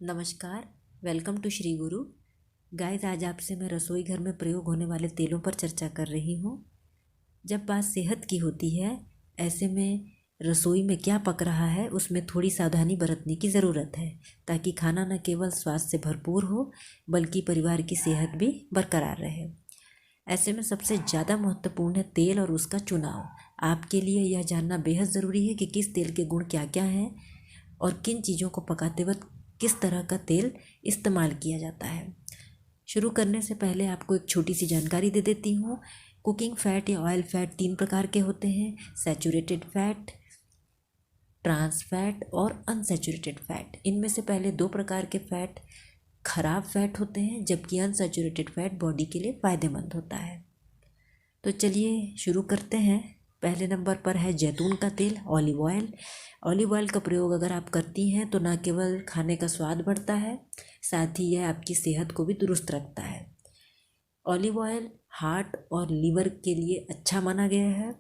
नमस्कार। Welcome to Shri Guru. Guys, आज आपसे मैं रसोई घर में प्रयोग होने वाले तेलों पर चर्चा कर रही हूँ। जब बात सेहत की होती है, ऐसे में रसोई में क्या पक रहा है उसमें थोड़ी सावधानी बरतने की ज़रूरत है, ताकि खाना न केवल स्वास्थ्य से भरपूर हो बल्कि परिवार की सेहत भी बरकरार रहे। ऐसे में सबसे ज़्यादा महत्वपूर्ण है तेल और उसका चुनाव। आपके लिए यह जानना बेहद ज़रूरी है कि किस तेल के गुण क्या क्या हैं और किन चीज़ों को पकाते वक्त किस तरह का तेल इस्तेमाल किया जाता है। शुरू करने से पहले आपको एक छोटी सी जानकारी दे देती हूँ। कुकिंग फैट या ऑयल फैट 3 प्रकार के होते हैं: सैचुरेटेड फैट, ट्रांस फैट और अनसैचुरेटेड फैट। इनमें से पहले 2 प्रकार के फैट खराब फैट होते हैं, जबकि अनसैचुरेटेड फैट बॉडी के लिए फ़ायदेमंद होता है। तो चलिए शुरू करते हैं। पहले नंबर पर है जैतून का तेल, ऑलिव ऑयल। ऑलिव ऑयल का प्रयोग अगर आप करती हैं तो न केवल खाने का स्वाद बढ़ता है, साथ ही यह आपकी सेहत को भी दुरुस्त रखता है। ऑलिव ऑयल हार्ट और लीवर के लिए अच्छा माना गया है,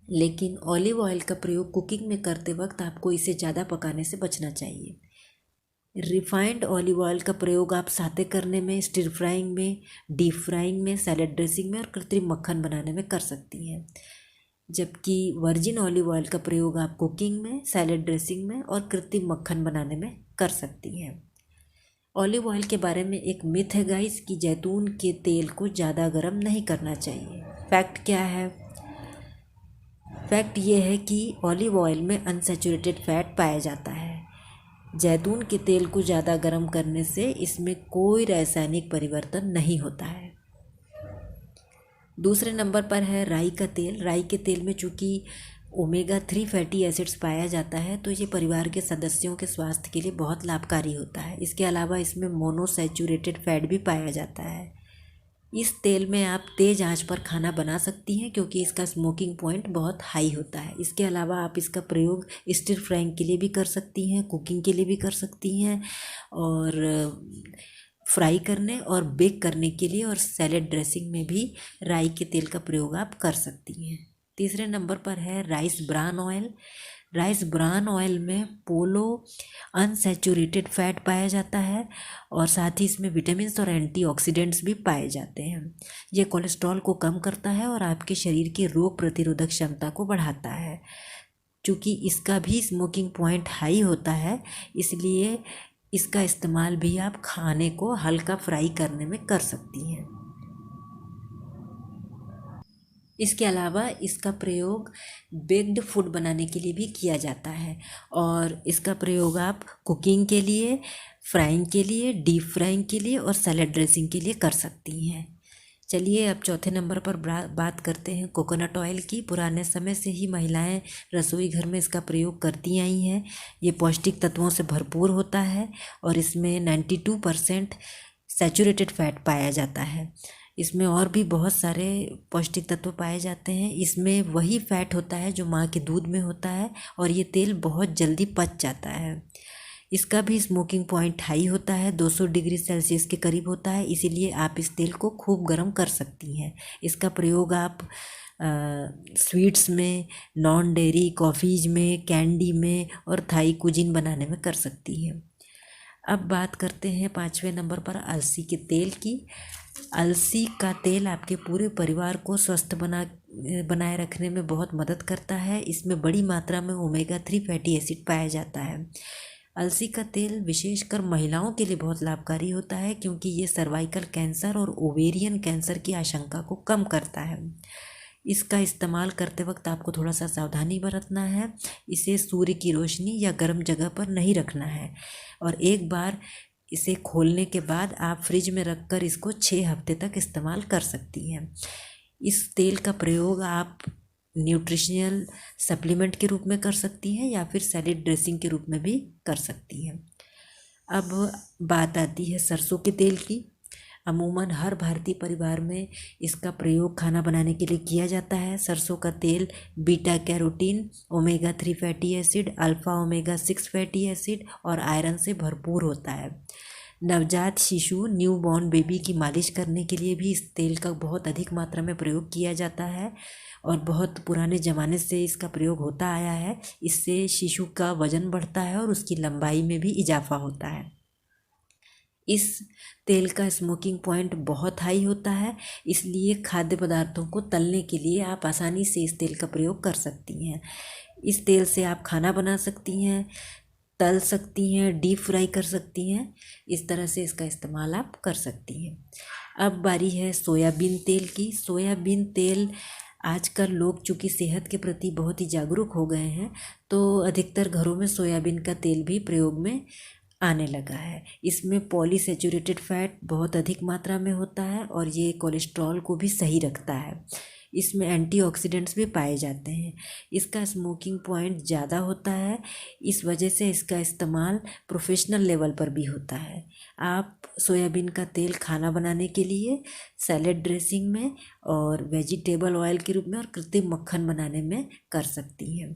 लेकिन ऑलिव ऑयल का प्रयोग कुकिंग में करते वक्त आपको इसे ज़्यादा पकाने से बचना चाहिए। रिफाइंड ऑलिव ऑयल का प्रयोग आप साते करने में, स्टिर फ्राइंग में, डीप फ्राइंग में, सैलेड ड्रेसिंग में और कृत्रिम मक्खन बनाने में कर सकती हैं, जबकि वर्जिन ऑलिव ऑयल का प्रयोग आप कुकिंग में, सैलेड ड्रेसिंग में और कृत्रिम मक्खन बनाने में कर सकती हैं। ऑलिव ऑयल के बारे में एक मिथ है गाइस कि जैतून के तेल को ज़्यादा गर्म नहीं करना चाहिए। फैक्ट क्या है? फैक्ट ये है कि ऑलिव ऑयल में अनसैचुरेटेड फैट पाया जाता है। जैतून के तेल को ज़्यादा गर्म करने से इसमें कोई रासायनिक परिवर्तन नहीं होता है। दूसरे नंबर पर है राई का तेल। राई के तेल में चूँकि ओमेगा 3 फैटी एसिड्स पाया जाता है, तो ये परिवार के सदस्यों के स्वास्थ्य के लिए बहुत लाभकारी होता है। इसके अलावा इसमें मोनोसैचुरेटेड फैट भी पाया जाता है। इस तेल में आप तेज़ आंच पर खाना बना सकती हैं, क्योंकि इसका स्मोकिंग पॉइंट बहुत हाई होता है। इसके अलावा आप इसका प्रयोग स्टिर फ्राइंग के लिए भी कर सकती हैं, कुकिंग के लिए भी कर सकती हैं, और फ्राई करने और बेक करने के लिए और सैलेड ड्रेसिंग में भी राई के तेल का प्रयोग आप कर सकती हैं। तीसरे नंबर पर है rice bran oil. Rice bran oil में पोलो अनसैचुरेटेड फैट पाया जाता है, और साथ ही इसमें विटामिन और एंटीऑक्सीडेंट्स भी पाए जाते हैं। ये कोलेस्ट्रॉल को कम करता है और आपके शरीर की रोग प्रतिरोधक क्षमता को बढ़ाता है। चूँकि इसका भी स्मोकिंग पॉइंट हाई होता है, इसलिए इसका इस्तेमाल भी आप खाने को हल्का फ्राई करने में कर सकती हैं। इसके अलावा इसका प्रयोग बेक्ड फूड बनाने के लिए भी किया जाता है, और इसका प्रयोग आप कुकिंग के लिए, फ्राइंग के लिए, डीप फ्राइंग के लिए और सैलेड ड्रेसिंग के लिए कर सकती हैं। चलिए अब चौथे नंबर पर बात करते हैं कोकोनट ऑयल की। पुराने समय से ही महिलाएं रसोई घर में इसका प्रयोग करती आई हैं। ये पौष्टिक तत्वों से भरपूर होता है और इसमें 92% सैचुरेटेड फैट पाया जाता है। इसमें और भी बहुत सारे पौष्टिक तत्व पाए जाते हैं। इसमें वही फैट होता है जो माँ के दूध में होता है, और ये तेल बहुत जल्दी पच जाता है। इसका भी स्मोकिंग पॉइंट हाई होता है, 200 डिग्री सेल्सियस के करीब होता है, इसीलिए आप इस तेल को खूब गर्म कर सकती हैं। इसका प्रयोग आप स्वीट्स में, नॉन डेयरी कॉफ़ीज में, कैंडी में और थाई कुजीन बनाने में कर सकती हैं। अब बात करते हैं 5वें नंबर पर अलसी के तेल की। अलसी का तेल आपके पूरे परिवार को स्वस्थ बनाए रखने में बहुत मदद करता है। इसमें बड़ी मात्रा में ओमेगा 3 फैटी एसिड पाया जाता है। अलसी का तेल विशेषकर महिलाओं के लिए बहुत लाभकारी होता है, क्योंकि ये सर्वाइकल कैंसर और ओवेरियन कैंसर की आशंका को कम करता है। इसका इस्तेमाल करते वक्त आपको थोड़ा सा सावधानी बरतना है। इसे सूर्य की रोशनी या गर्म जगह पर नहीं रखना है, और एक बार इसे खोलने के बाद आप फ्रिज में रखकर इसको 6 हफ्ते तक इस्तेमाल कर सकती हैं। इस तेल का प्रयोग आप न्यूट्रिशनल सप्लीमेंट के रूप में कर सकती हैं या फिर सैलेड ड्रेसिंग के रूप में भी कर सकती हैं। अब बात आती है सरसों के तेल की। अमूमन हर भारतीय परिवार में इसका प्रयोग खाना बनाने के लिए किया जाता है। सरसों का तेल beta carotene, omega 3 fatty acid, alpha omega 6 fatty acid और आयरन से भरपूर होता है। नवजात शिशु, न्यू बॉर्न बेबी की मालिश करने के लिए भी इस तेल का बहुत अधिक मात्रा में प्रयोग किया जाता है, और बहुत पुराने ज़माने से इसका प्रयोग होता आया है। इससे शिशु का वजन बढ़ता है और उसकी लंबाई में भी इजाफा होता है। इस तेल का स्मोकिंग पॉइंट बहुत हाई होता है, इसलिए खाद्य पदार्थों को तलने के लिए आप आसानी से इस तेल का प्रयोग कर सकती हैं। इस तेल से आप खाना बना सकती हैं, तल सकती हैं, डीप फ्राई कर सकती हैं। इस तरह से इसका इस्तेमाल आप कर सकती हैं। अब बारी है सोयाबीन तेल की। सोयाबीन तेल आजकल लोग चूँकि सेहत के प्रति बहुत ही जागरूक हो गए हैं, तो अधिकतर घरों में सोयाबीन का तेल भी प्रयोग में आने लगा है। इसमें पॉलीसैचुरेटेड फैट बहुत अधिक मात्रा में होता है और ये कोलेस्ट्रॉल को भी सही रखता है। इसमें एंटीऑक्सीडेंट्स भी पाए जाते हैं। इसका स्मोकिंग पॉइंट ज़्यादा होता है, इस वजह से इसका इस्तेमाल प्रोफेशनल लेवल पर भी होता है। आप सोयाबीन का तेल खाना बनाने के लिए, सैलेड ड्रेसिंग में और वेजिटेबल ऑयल के रूप में और कृत्रिम मक्खन बनाने में कर सकती हैं।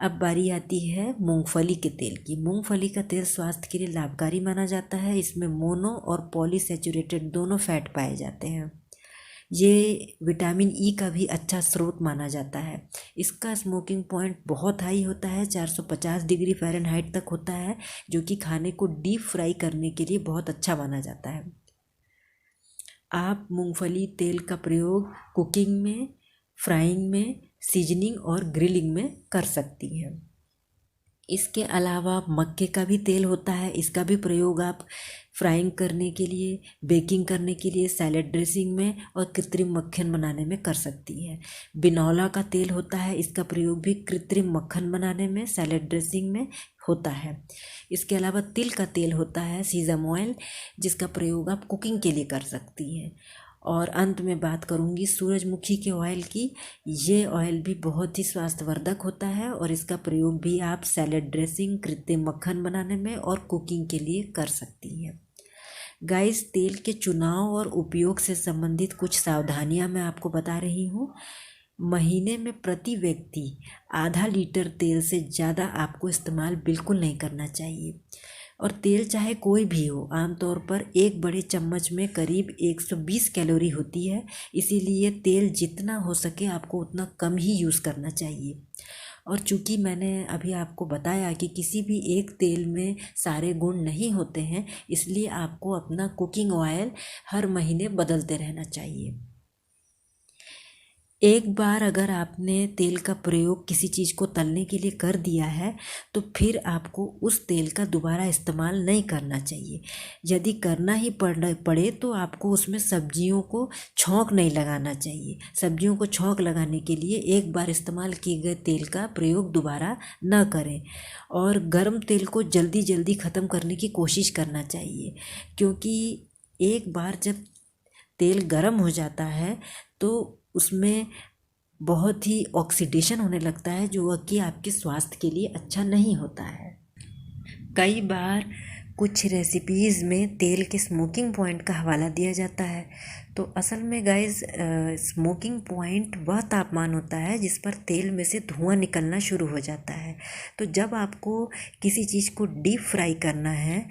अब बारी आती है मूंगफली के तेल की। मूंगफली का तेल स्वास्थ्य के लिए लाभकारी माना जाता है। इसमें मोनो और पॉलीसैचुरेटेड दोनों फैट पाए जाते हैं। ये विटामिन ई का भी अच्छा स्रोत माना जाता है। इसका स्मोकिंग पॉइंट बहुत हाई होता है, 450 डिग्री फ़ारेनहाइट तक होता है, जो कि खाने को डीप फ्राई करने के लिए बहुत अच्छा माना जाता है। आप मूंगफली तेल का प्रयोग कुकिंग में, फ्राइंग में, सीजनिंग और ग्रिलिंग में कर सकती हैं। इसके अलावा मक्के का भी तेल होता है। इसका भी प्रयोग आप फ्राइंग करने के लिए, बेकिंग करने के लिए, सैलेड ड्रेसिंग में और कृत्रिम मक्खन बनाने में कर सकती है। बिनौला का तेल होता है। इसका प्रयोग भी कृत्रिम मक्खन बनाने में, सैलेड ड्रेसिंग में होता है। इसके अलावा तिल का तेल होता है, सीजम ऑयल, जिसका प्रयोग आप कुकिंग के लिए कर सकती हैं। और अंत में बात करूंगी सूरजमुखी के ऑयल की। ये ऑयल भी बहुत ही स्वास्थ्यवर्धक होता है और इसका प्रयोग भी आप सैलेड ड्रेसिंग, कृत्रिम मक्खन बनाने में और कुकिंग के लिए कर सकती हैं। गाइस, तेल के चुनाव और उपयोग से संबंधित कुछ सावधानियां मैं आपको बता रही हूँ। महीने में प्रति व्यक्ति आधा लीटर तेल से ज़्यादा आपको इस्तेमाल बिल्कुल नहीं करना चाहिए। और तेल चाहे कोई भी हो, आमतौर पर एक बड़े चम्मच में करीब 120 कैलोरी होती है। इसीलिए तेल जितना हो सके आपको उतना कम ही यूज़ करना चाहिए। और चूँकि मैंने अभी आपको बताया कि किसी भी एक तेल में सारे गुण नहीं होते हैं, इसलिए आपको अपना कुकिंग ऑयल हर महीने बदलते रहना चाहिए। एक बार अगर आपने तेल का प्रयोग किसी चीज़ को तलने के लिए कर दिया है, तो फिर आपको उस तेल का दोबारा इस्तेमाल नहीं करना चाहिए। यदि करना ही पड़े तो आपको उसमें सब्जियों को छौंक नहीं लगाना चाहिए। सब्जियों को छौंक लगाने के लिए एक बार इस्तेमाल किए गए तेल का प्रयोग दोबारा न करें। और गर्म तेल को जल्दी जल्दी ख़त्म करने की कोशिश करना चाहिए, क्योंकि एक बार जब तेल गर्म हो जाता है तो उसमें बहुत ही ऑक्सीडेशन होने लगता है, जो कि आपके स्वास्थ्य के लिए अच्छा नहीं होता है। कई बार कुछ रेसिपीज़ में तेल के स्मोकिंग पॉइंट का हवाला दिया जाता है, तो असल में गाइस स्मोकिंग पॉइंट वह तापमान होता है जिस पर तेल में से धुआं निकलना शुरू हो जाता है। तो जब आपको किसी चीज़ को डीप फ्राई करना है,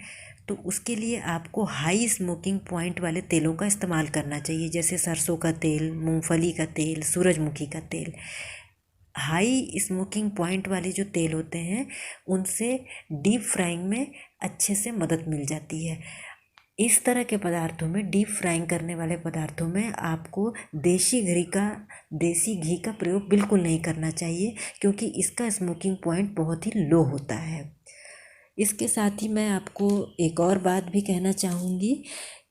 तो उसके लिए आपको हाई स्मोकिंग पॉइंट वाले तेलों का इस्तेमाल करना चाहिए, जैसे सरसों का तेल, मूंगफली का तेल, सूरजमुखी का तेल। हाई स्मोकिंग पॉइंट वाले जो तेल होते हैं, उनसे डीप फ्राइंग में अच्छे से मदद मिल जाती है। इस तरह के पदार्थों में, डीप फ्राइंग करने वाले पदार्थों में आपको देसी घी का प्रयोग बिल्कुल नहीं करना चाहिए, क्योंकि इसका स्मोकिंग पॉइंट बहुत ही लो होता है। इसके साथ ही मैं आपको एक और बात भी कहना चाहूँगी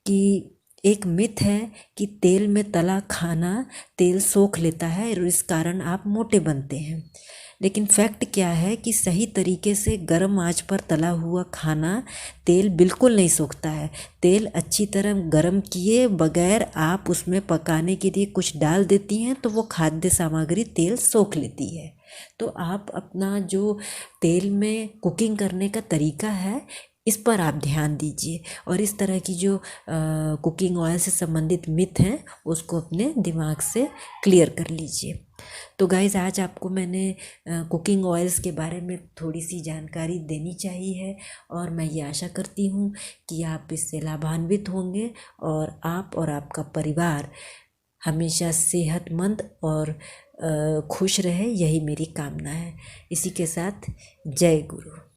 कि एक मिथ है कि तेल में तला खाना तेल सोख लेता है और इस कारण आप मोटे बनते हैं। लेकिन फैक्ट क्या है कि सही तरीके से गर्म आंच पर तला हुआ खाना तेल बिल्कुल नहीं सोखता है। तेल अच्छी तरह गर्म किए बगैर आप उसमें पकाने के लिए कुछ डाल देती हैं तो वो खाद्य सामग्री तेल सोख लेती है। तो आप अपना जो तेल में कुकिंग करने का तरीका है, इस पर आप ध्यान दीजिए और इस तरह की जो कुकिंग ऑयल से संबंधित मिथ हैं उसको अपने दिमाग से क्लियर कर लीजिए। तो गाइज़, आज आपको मैंने कुकिंग ऑयल्स के बारे में थोड़ी सी जानकारी देनी चाहिए है और मैं ये आशा करती हूँ कि आप इससे लाभान्वित होंगे और आप और आपका परिवार हमेशा सेहतमंद और खुश रहे, यही मेरी कामना है। इसी के साथ जय गुरु।